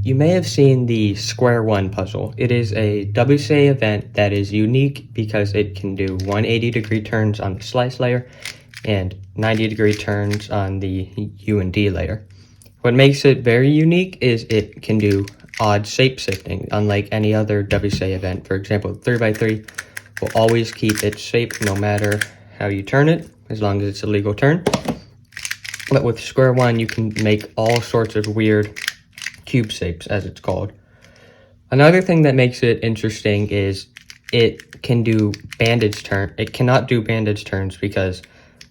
You may have seen the Square One puzzle. It is a WCA event that is unique because it can do 180-degree turns on the slice layer and 90-degree turns on the UND layer. What makes it very unique is it can do odd shape shifting, unlike any other WCA event. For example, 3x3 will always keep its shape no matter how you turn it, as long as it's a legal turn. But with Square One, you can make all sorts of weird cube shapes, as it's called. Another thing that makes it interesting is it can do bandage turn. It cannot do bandage turns because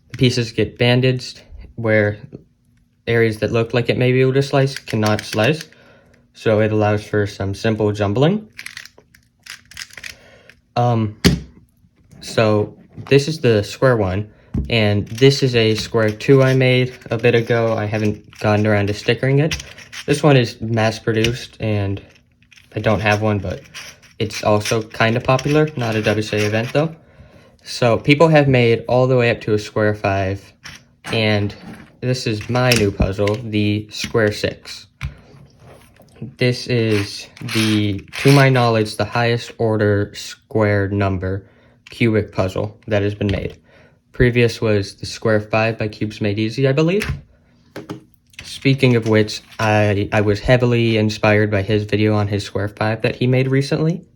the pieces get bandaged where areas that look like it may be able to slice cannot slice. So it allows for some simple jumbling. So this is the Square One, and this is a Square Two I made a bit ago. I haven't gotten around to stickering it. This one is mass produced, and I don't have one, but it's also kind of popular. Not a WCA event though. So people have made all the way up to a Square 5, and this is my new puzzle, the Square 6. This is to my knowledge, the highest order square number cubic puzzle that has been made. Previous was the Square 5 by Cubes Made Easy, I believe. Speaking of which, I was heavily inspired by his video on his Square 5 that he made recently.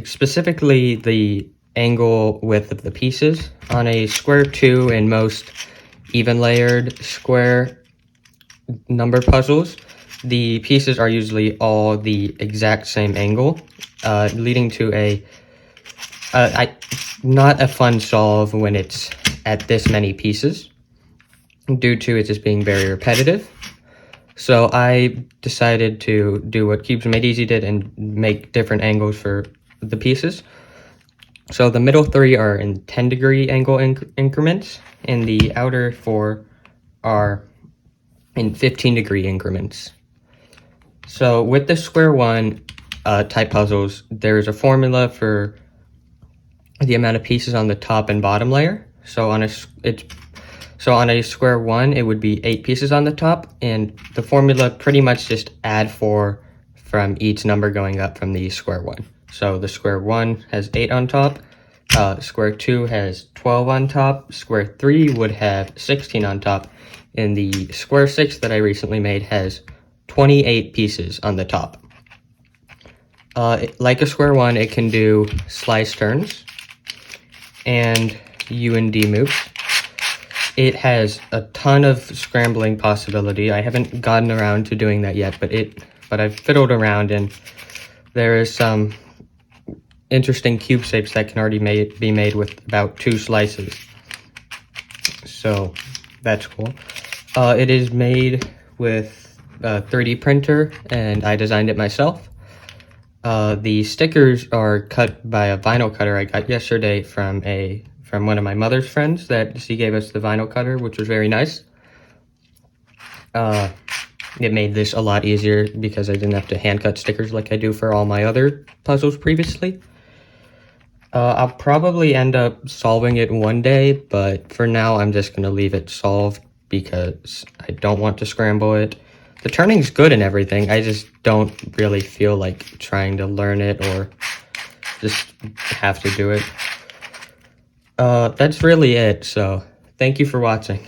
Specifically, the angle width of the pieces. On a Square 2 and most even layered square number puzzles, the pieces are usually all the exact same angle, leading to not a fun solve when it's at this many pieces, due to it just being very repetitive. So I decided to do what Cubes Made Easy did and make different angles for the pieces. So the middle 3 are in 10-degree angle increments, and the outer 4 are in 15-degree increments. So with the Square One type puzzles, there's a formula for the amount of pieces on the top and bottom layer. So on a Square One, it would be 8 pieces on the top, and the formula pretty much just add 4 from each number going up from the Square One. So the Square One has 8 on top, Square 2 has 12 on top, Square 3 would have 16 on top, and the Square 6 that I recently made has 28 pieces on the top. Like a Square One, it can do slice turns and UND moves. It has a ton of scrambling possibility. I haven't gotten around to doing that yet, but I've fiddled around, and there is some interesting cube shapes that can already be made with about 2 slices. So that's cool. It is made with a 3D printer, and I designed it myself. The stickers are cut by a vinyl cutter I got yesterday from one of my mother's friends. That she gave us the vinyl cutter, which was very nice. It made this a lot easier because I didn't have to hand cut stickers like I do for all my other puzzles previously. I'll probably end up solving it one day, but for now I'm just going to leave it solved because I don't want to scramble it. The turning's good and everything, I just don't really feel like trying to learn it or just have to do it. That's really it, so thank you for watching.